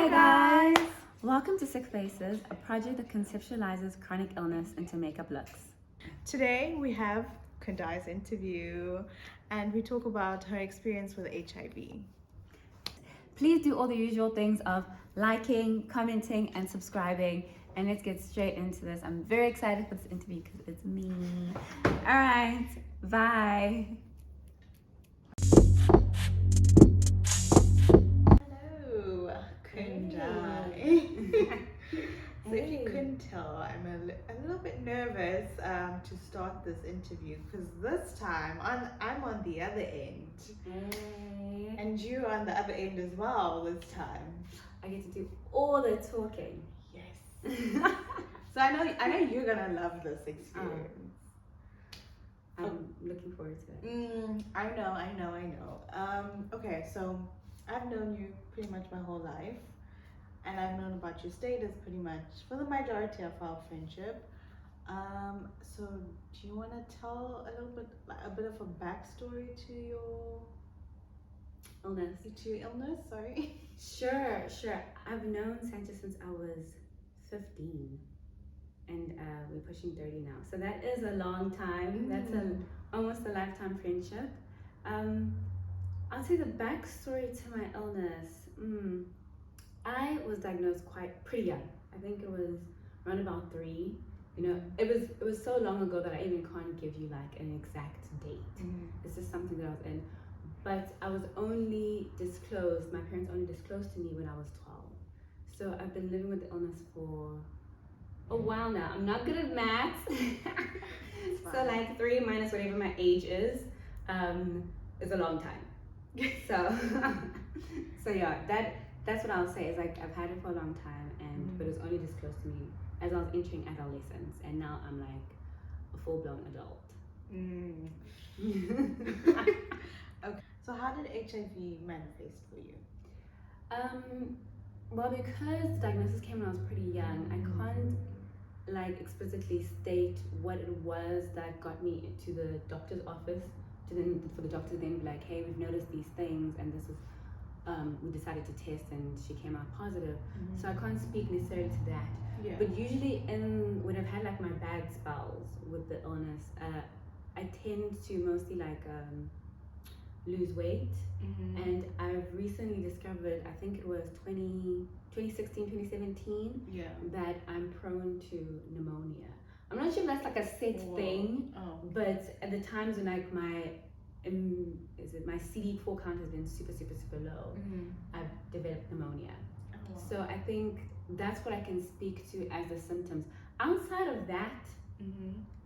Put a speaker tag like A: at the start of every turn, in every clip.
A: Hi guys! Welcome to Sick Faces, a project that conceptualizes chronic illness into makeup looks.
B: Today we have Kundai's interview and we talk about her experience with HIV.
A: Please do all the usual things of liking, commenting, and subscribing. And let's get straight into this. I'm very excited for this interview because it's me. Alright, bye.
B: Hello, Kundai. So if you couldn't tell, I'm a little bit nervous to start this interview because this time I'm on the other end.
A: Hey.
B: And you're on the other end as well this time.
A: I get to do all the talking.
B: Yes. So I know you're gonna love this experience.
A: I'm looking forward to it.
B: I know. Okay, so I've known you pretty much my whole life, and I've known about your status pretty much for the majority of our friendship. So do you want to tell a bit of a backstory to your
A: Illness.
B: Sorry.
A: Sure. I've known Sanchez since I was 15. And we're pushing 30 now, so that is a long time. That's almost a lifetime friendship. I'll say the backstory to my illness. I was diagnosed pretty young. I think it was around about 3. You know, it was so long ago that I even can't give you like an exact date. It's just something that I was in. But I was only disclosed. My parents only disclosed to me when I was 12. So I've been living with the illness for a while now. I'm not good at maths. So like 3 minus whatever my age is a long time. So yeah, that's what I'll say is like I've had it for a long time, but it was only disclosed to me as I was entering adolescence, and now I'm like a full-blown adult.
B: Okay. So how did HIV manifest for you?
A: Well, because the diagnosis came when I was pretty young, I can't like explicitly state what it was that got me into the doctor's office for the doctor to then be like, hey, we've noticed these things and this is we decided to test and she came out positive. So I can't speak necessarily to that. But usually when I've had like my bad spells with the illness, I tend to mostly like lose weight. And I've recently discovered, I think it was 2016, 2017, that I'm prone to pneumonia. I'm not sure if that's like a set thing, but at the times when like my CD4 count has been super low, I've developed pneumonia. So I think that's what I can speak to as the symptoms. Outside of that,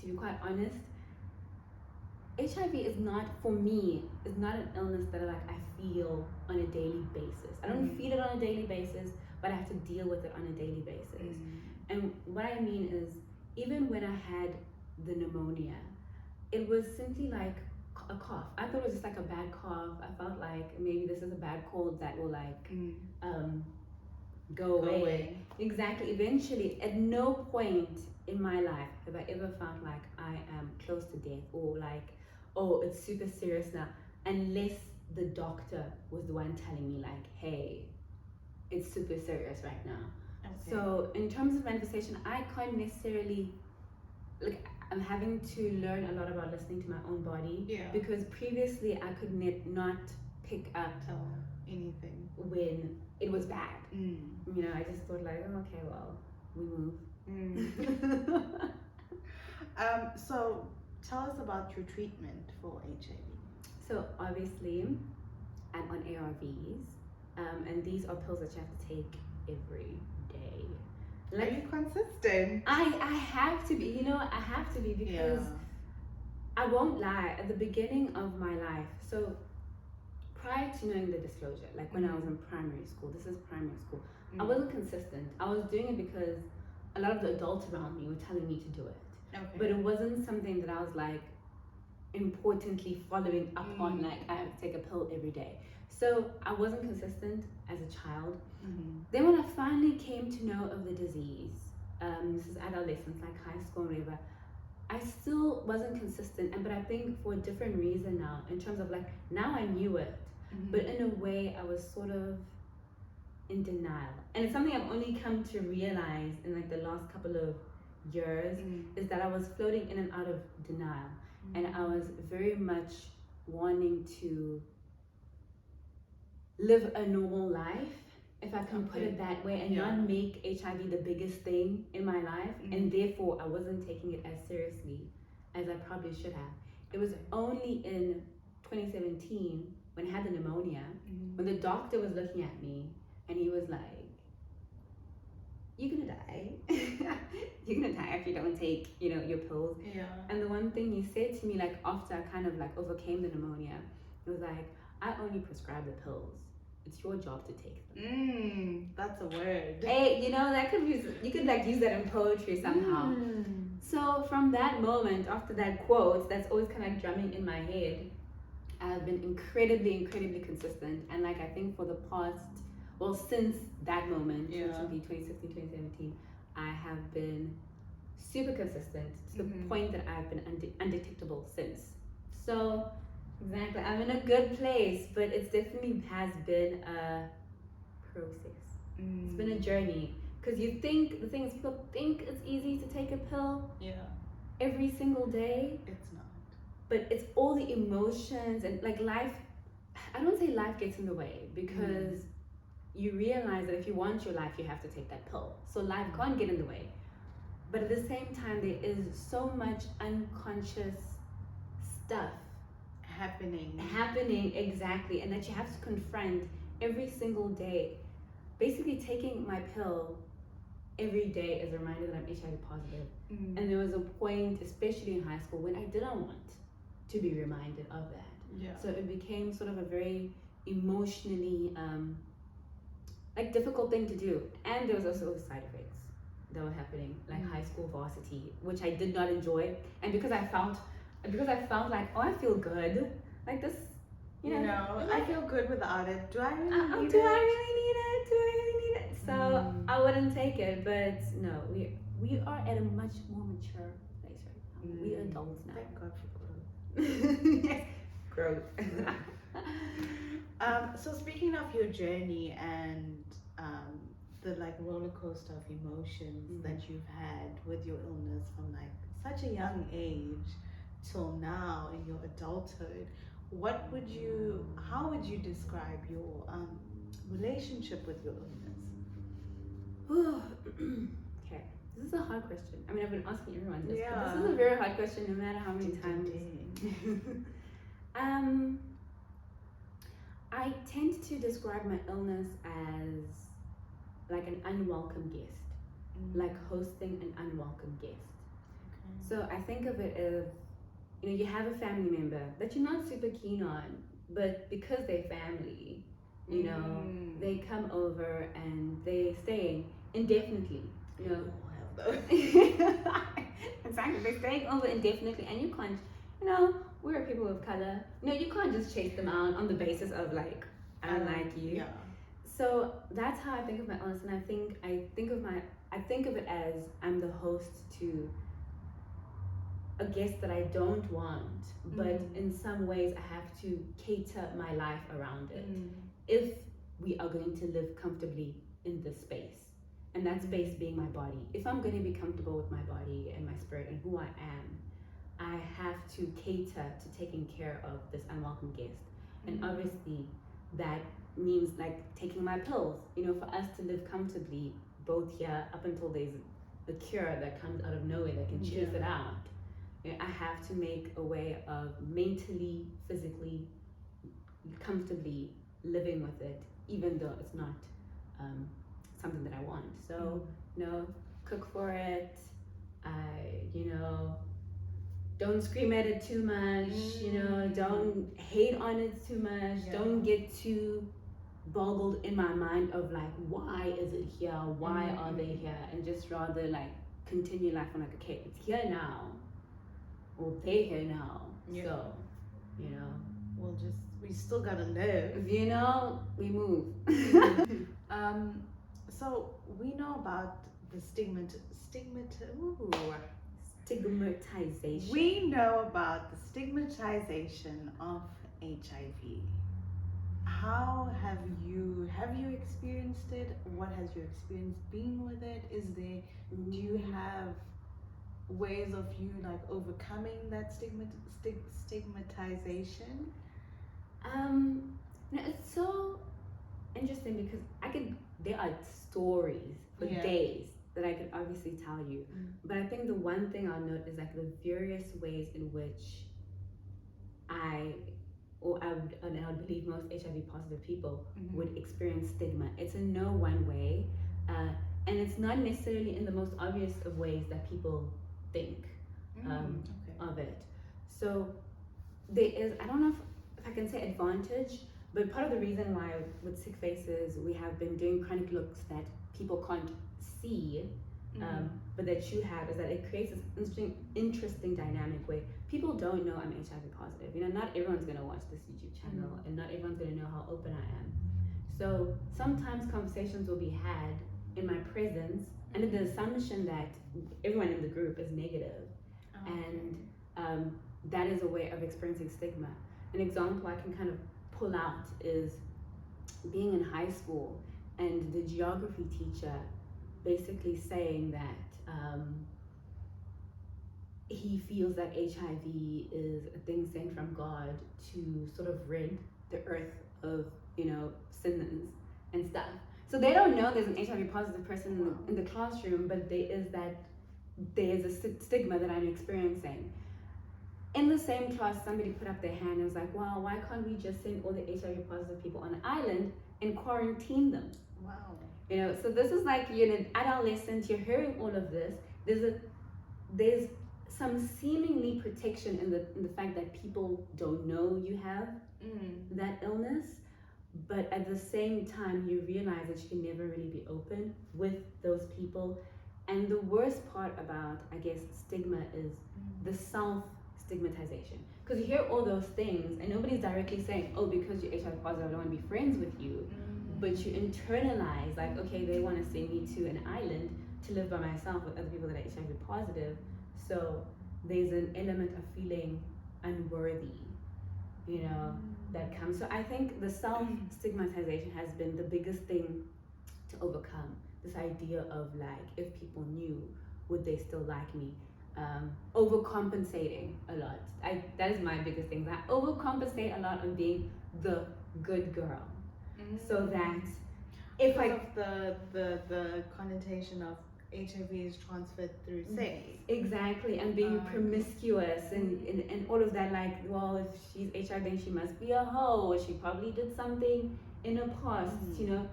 A: to be quite honest, HIV is not, for me, is not an illness that I feel on a daily basis. I don't feel it on a daily basis, but I have to deal with it on a daily basis. And what I mean is, even when I had the pneumonia, it was simply like a cough. I thought it was just like a bad cough. I felt like maybe this is a bad cold that will like go away. Exactly. Eventually, at no point in my life have I ever felt like I am close to death or like, oh, it's super serious now, unless the doctor was the one telling me like, hey, it's super serious right now. So in terms of manifestation, I can't necessarily, like, I'm having to learn a lot about listening to my own body, because previously I could not pick up
B: anything
A: when it was bad. You know, I just thought like, oh, okay, well, we move.
B: So tell us about your treatment for HIV.
A: So obviously I'm on ARVs, and these are pills that you have to take every day.
B: Like, are you consistent?
A: I have to be, you know, I have to be, because I won't lie, at the beginning of my life, so prior to knowing the disclosure, like when I was in primary school, this is primary school, I wasn't consistent. I was doing it because a lot of the adults around me were telling me to do it. But it wasn't something that I was like importantly following up on, like I have to take a pill every day. So I wasn't consistent as a child. Then when I finally came to know of the disease, this is adolescence, like high school and whatever, I still wasn't consistent, but I think for a different reason now, in terms of like, now I knew it, but in a way I was sort of in denial. And it's something I've only come to realize in like the last couple of years, is that I was floating in and out of denial. And I was very much wanting to live a normal life, if I can put it that way, and not make HIV the biggest thing in my life. And therefore I wasn't taking it as seriously as I probably should have. It was only in 2017 when I had the pneumonia, when the doctor was looking at me and he was like, "You're gonna die. You're gonna die if you don't take, your pills."
B: Yeah.
A: And the one thing he said to me, like after I kind of like overcame the pneumonia, it was like, "I only prescribe the pills. It's your job to take them."
B: That's a word.
A: Hey, that could be, you could like use that in poetry somehow. So from that moment, after that quote, that's always kind of like drumming in my head, I've been incredibly, incredibly consistent. And like I think for the past, since that moment, which would be 2016, 2017, I have been super consistent to the point that I've been undetectable since. So exactly, I'm in a good place, but it definitely has been a process. It's been a journey. Because the thing is, people think it's easy to take a pill every single day.
B: It's not.
A: But it's all the emotions and like life. I don't say life gets in the way, because you realize that if you want your life, you have to take that pill. So life can't get in the way. But at the same time, there is so much unconscious stuff happening, exactly, and that you have to confront every single day. Basically, taking my pill every day is a reminder that I'm HIV positive. And there was a point, especially in high school, when I didn't want to be reminded of that. So it became sort of a very emotionally difficult thing to do. And there was also side effects that were happening, like high school varsity, which I did not enjoy. And because I felt like, oh, I feel good, like this,
B: I feel good without it. Do I really need it?
A: Do I really need it? So I wouldn't take it. But no, we are at a much more mature place right now. We adults now.
B: Thank God for growth.
A: Yes, growth.
B: So speaking of your journey and the like roller coaster of emotions that you've had with your illness from like such a young age till now in your adulthood, how would you describe your relationship with your illness?
A: Okay, this is a hard question. I mean, I've been asking everyone this, but this is a very hard question, no matter how many times. I tend to describe my illness as like an unwelcome guest, like hosting an unwelcome guest. So I think of it as, you have a family member that you're not super keen on, but because they're family, they come over and they stay indefinitely. Exactly, they're staying over indefinitely, and you can't, we're people of color. You can't just chase them out on the basis of like, I don't like you.
B: Yeah.
A: So that's how I think of my illness, and I think of it as I'm the host to a guest that I don't want, but in some ways I have to cater my life around it if we are going to live comfortably in this space, and that space being my body. If I'm going to be comfortable with my body and my spirit and who I am, I have to cater to taking care of this unwelcome guest. And obviously that means like taking my pills, for us to live comfortably both here up until there's a cure that comes out of nowhere that can choose it out. I have to make a way of mentally, physically, comfortably living with it, even though it's not something that I want. So, cook for it. Don't scream at it too much. Don't hate on it too much. Don't get too boggled in my mind of like, why is it here? Why are they here? And just rather like continue life on like, okay, it's here now. Well, they're here now. So,
B: we still gotta live.
A: We move.
B: So we know about the stigmatization. We know about the stigmatization of HIV. how have you experienced it? What has your experience been with it? Do you have ways of you like overcoming that stigmatization?
A: No, it's so interesting because there are stories for
B: Yeah.
A: days that I could obviously tell you. But I think the one thing I'll note is like the various ways in which I, and I believe most HIV positive people would experience stigma. It's in no one way, and it's not necessarily in the most obvious of ways that people think of it. So there is, I don't know if I can say advantage, but part of the reason why with Sick Faces we have been doing chronic looks that people can't see, but that you have, is that it creates this interesting dynamic where people don't know I'm HIV positive. You know, not everyone's gonna watch this YouTube channel, and not everyone's gonna know how open I am. So sometimes conversations will be had in my presence under the assumption that everyone in the group is negative, and that is a way of experiencing stigma. An example I can kind of pull out is being in high school and the geography teacher basically saying that he feels that HIV is a thing sent from God to sort of rid the earth of, you know, sins and stuff. So they don't know there's an HIV positive person in the classroom, but there's a stigma that I'm experiencing. In the same class, somebody put up their hand and was like, wow, why can't we just send all the HIV positive people on an island and quarantine them?
B: Wow.
A: You know, so this is like, you're an adolescent, you're hearing all of this. There's some seemingly protection in the fact that people don't know you have that illness, but at the same time you realize that you can never really be open with those people. And the worst part about, I guess, stigma is the self-stigmatization. Because you hear all those things and nobody's directly saying, oh, because you're HIV positive, I don't want to be friends with you. But you internalize, like, okay, they want to send me to an island to live by myself with other people that are HIV positive. So there's an element of feeling unworthy, you know, that comes. So I think the self-stigmatization has been the biggest thing to overcome. This idea of like, if people knew, would they still like me? Overcompensating a lot. That is my biggest thing. I overcompensate a lot on being the good girl. So that if
B: because of the connotation of HIV is transferred through sex.
A: Exactly, and being promiscuous and all of that, like, well, if she's HIV then she must be a hoe, or she probably did something in her past, you know,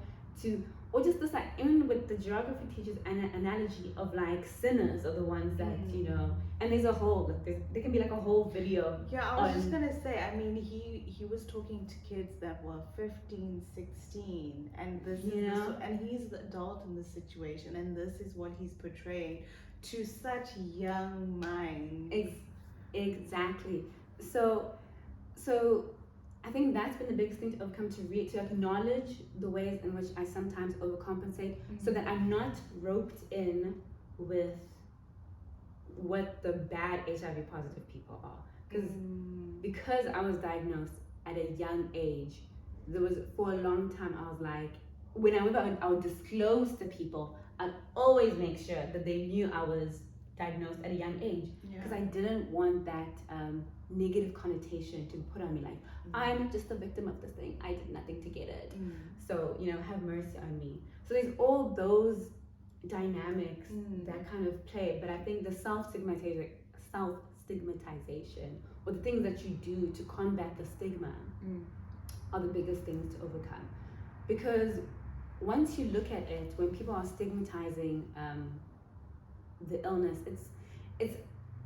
A: or just this, like, even with the geography teachers analogy of like sinners are the ones that, you know, and there's a whole, like, there can be like a whole video.
B: Yeah, I was just gonna say, I mean, he was talking to kids that were 15, 16, and this is and he's the adult in this situation, and this is what he's portraying to such young minds.
A: Exactly. So I think that's been the biggest thing to overcome, to acknowledge the ways in which I sometimes overcompensate, so that I'm not roped in with what the bad HIV positive people are. Because I was diagnosed at a young age, there was, for a long time, I was like, whenever I would disclose to people, I'd always make sure that they knew I was diagnosed at a young age, because I didn't want that negative connotation to be put on me, like, I'm just a victim of this thing, I did nothing to get it, so, you know, have mercy on me. So there's all those dynamics that kind of play, but I think the self-stigmatization, or the things that you do to combat the stigma are the biggest things to overcome. Because once you look at it, when people are stigmatizing the illness, it's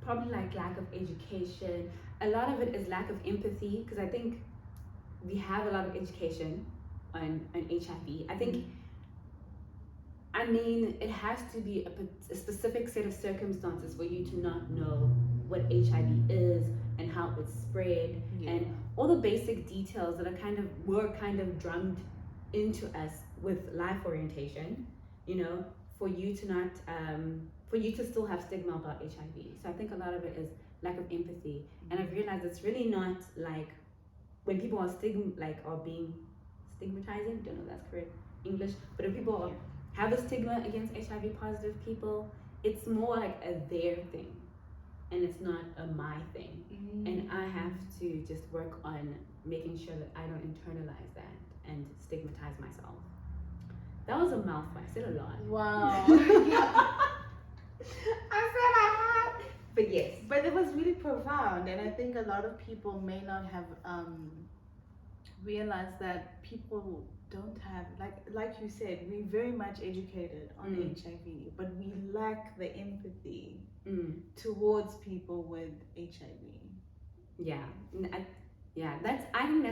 A: probably like lack of education. A lot of it is lack of empathy, because I think we have a lot of education on HIV. I think, I mean, it has to be a specific set of circumstances for you to not know what HIV is and how it's spread, and all the basic details that were kind of drummed into us with life orientation, you know, for you to not, for you to still have stigma about HIV. So I think a lot of it is lack of empathy, and I've realized it's really not like when people are being stigmatizing. Don't know if that's correct English, but if people have a stigma against HIV positive people, it's more like a their thing, and it's not a my thing. And I have to just work on making sure that I don't internalize that and stigmatize myself. That was a mouthful. I said a lot.
B: Wow.
A: I said a lot. But yes.
B: But it was really profound, and I think a lot of people may not have realized that people don't have, like you said, we're very much educated on HIV, but we lack the empathy towards people with HIV.
A: Yeah, I think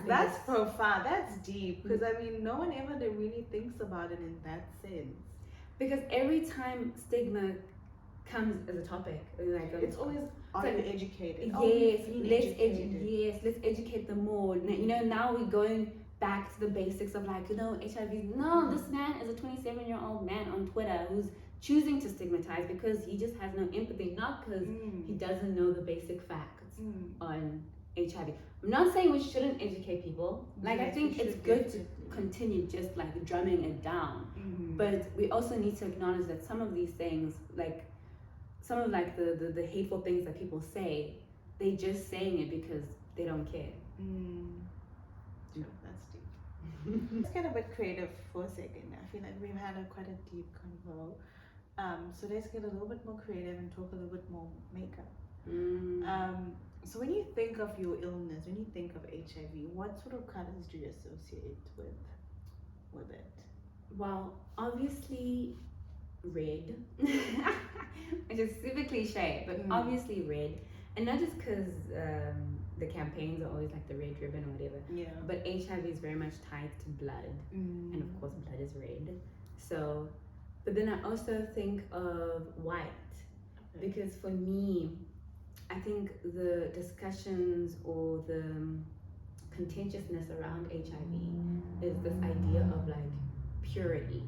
B: that's profound. That's deep, because I mean, no one ever really thinks about it in that sense.
A: Because every time stigma comes as a topic, like
B: it's always, are you educated?
A: Yes, let's educate them more. You know, now we're going back to the basics of like, you know, HIV. No, this man is a 27-year-old man on Twitter who's choosing to stigmatize because he just has no empathy, not because he doesn't know the basic facts on HIV. I'm not saying we shouldn't educate people. Like, I think it's good to continue just like drumming it down. But we also need to acknowledge that some of these things, like some of like the hateful things that people say, they just saying it because they don't care.
B: Sure, that's deep. Let's get a bit creative for a second. I feel like we've had quite a deep convo. So let's get a little bit more creative and talk a little bit more makeup. So when you think of your illness, when you think of HIV, what sort of colors do you associate with it?
A: Well, obviously red, which is super cliche, but obviously red, and not just because the campaigns are always like the red ribbon or whatever.
B: Yeah.
A: But HIV is very much tied to blood, and of course blood is red. So, but then I also think of white, because for me, I think the discussions or the contentiousness around HIV is this idea of like purity,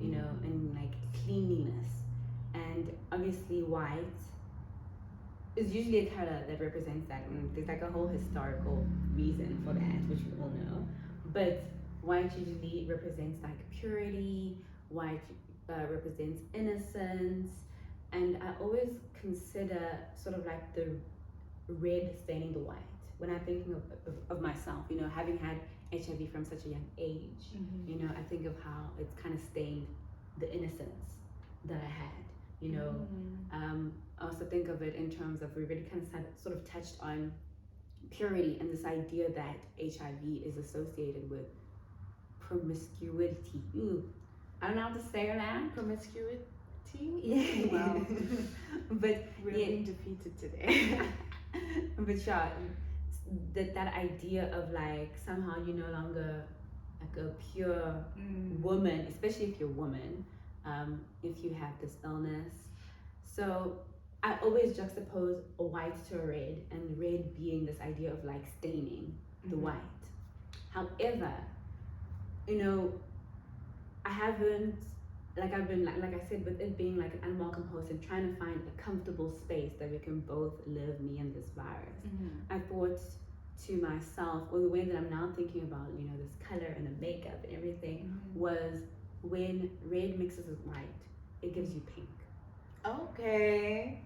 A: you know, and like cleanliness. And obviously white is usually a color that represents that, and there's like a whole historical reason for that, which we all know. But white usually represents like purity, white represents innocence, and I always consider sort of like the red staining the white when I'm thinking of myself, you know, having had HIV from such a young age. You know, I think of how it's kind of stained the innocence that I had, you know. I also think of it in terms of, we really kind of sort of touched on purity and this idea that HIV is associated with promiscuity. I don't know how to say that.
B: Promiscuity?
A: Yeah.
B: Wow.
A: But
B: we're being defeated today.
A: But yeah, that idea of like somehow you're no longer like a pure woman, especially if you're a woman, if you have this illness. So I always juxtapose a white to a red, and red being this idea of like staining the white. However, you know, I've been like I said, with it being like an unwelcome host and trying to find a comfortable space that we can both live, me and this virus. I thought to myself, or the way that I'm now thinking about, you know, this color and the makeup and everything, was when red mixes with white, it gives you pink.
B: Okay,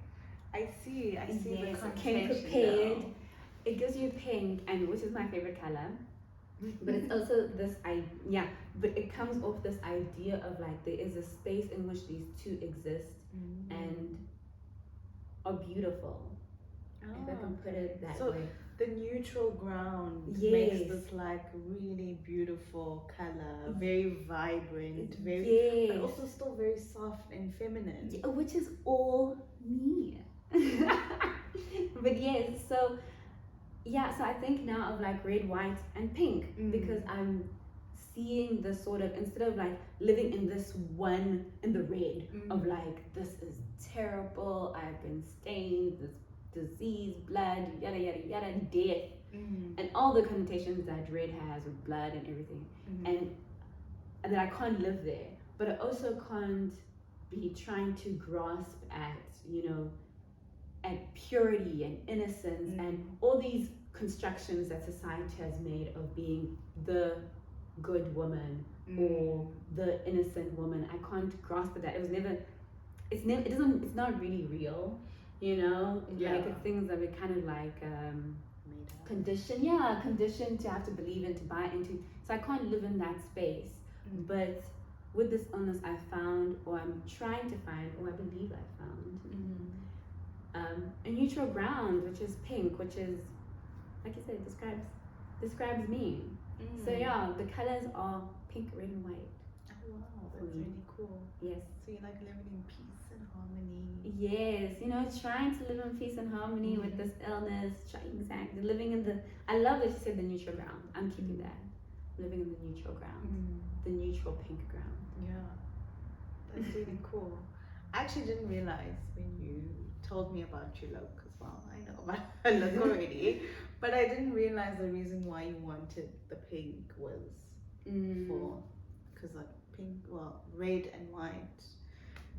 B: I see. Yes,
A: the came prepared. It gives you pink, and which is my favorite color. But it's also this but it comes off this idea of like there is a space in which these two exist and are beautiful. If I can put it that way.
B: The neutral ground makes this like really beautiful color, very vibrant, but also still very soft and feminine.
A: Which is all me. But yes, so I think now of like red, white, and pink, because I'm seeing the sort of, instead of like living in this one, in the red of like, this is terrible, I've been stained, this disease, blood, yada yada yada, death, and all the connotations that red has with blood and everything, and that I can't live there, but I also can't be trying to grasp at, you know, at purity and innocence and all these constructions that society has made of being the good woman or the innocent woman. I can't grasp that. It was never. It's not really real. Like it's things that we kind of like conditioned to have to believe in, to buy into. So I can't live in that space. But with this illness, I found, or I'm trying to find, or I believe I found, a neutral ground, which is pink, which is, like you said, describes me. So yeah, the colors are pink, red, and white.
B: Oh wow, that's really cool.
A: Yes.
B: So you like living in peace and harmony.
A: Yes, trying to live in peace and harmony with this illness. Living in the. I love that you said the neutral ground. I'm keeping that. Living in the neutral ground, the neutral pink ground.
B: Yeah, that's really cool. I actually didn't realize when you told me about your look as well. I know about her look already, but I didn't realize the reason why you wanted the pink was because like pink, well, red and white.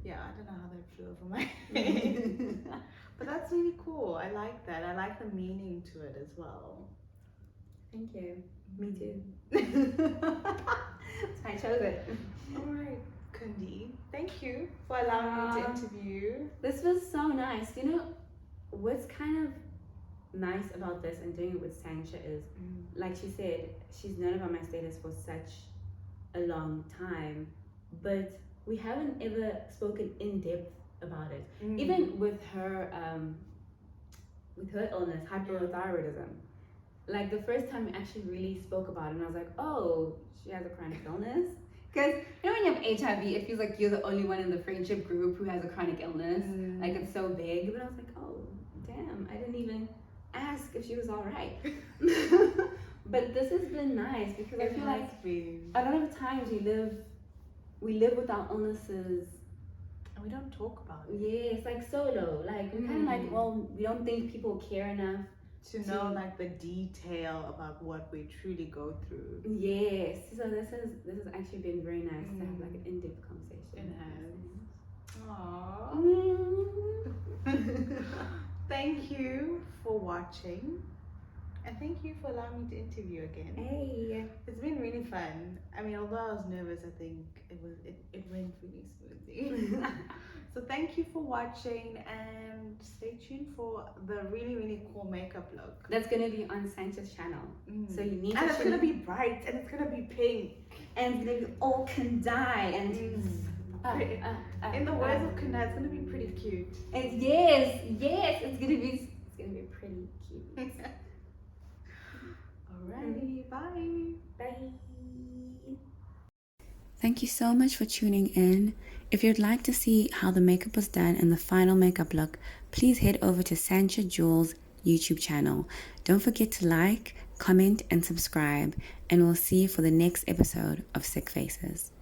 B: Yeah, I don't know how that flew over my head. But that's really cool. I like that. I like the meaning to it as well.
A: Thank you. Me too. I chose it.
B: Alright, Kundi. Thank you for allowing me to interview.
A: This was so nice. What's kind of nice about this and doing it with Sancha is, like she said, she's known about my status for such a long time, but we haven't ever spoken in depth about it. Even with her illness, hypothyroidism. Like the first time we actually really spoke about it, and I was like, oh, she has a chronic illness. Because when you have HIV, it feels like you're the only one in the friendship group who has a chronic illness. Like it's so big. But I was like, oh, damn, I didn't even ask if she was all right. But this has been nice because I feel like a lot of times we live with our illnesses.
B: And we don't talk about it.
A: Yeah, it's like solo. Like we're kind of like, well, we don't think people care enough
B: to know like the detail about what we truly go through.
A: Yes. So this has actually been very nice to have like an in-depth conversation.
B: It has. Thank you for watching. And thank you for allowing me to interview again.
A: Hey.
B: It's been really fun. I mean, although I was nervous, I think it went really smoothly. So thank you for watching and stay tuned for the really, really cool makeup look.
A: That's going to be on Sancha's channel. So you need
B: and it's going to be bright and it's going to be pink.
A: And it's going to be all Kandai and
B: in the words of Kandai, it's going to be pretty cute.
A: And yes, it's going to be pretty cute.
B: Alrighty, bye.
A: Bye.
C: Thank you so much for tuning in. If you'd like to see how the makeup was done and the final makeup look, please head over to Sancha Jewel's YouTube channel. Don't forget to like, comment, and subscribe, and we'll see you for the next episode of Sick Faces.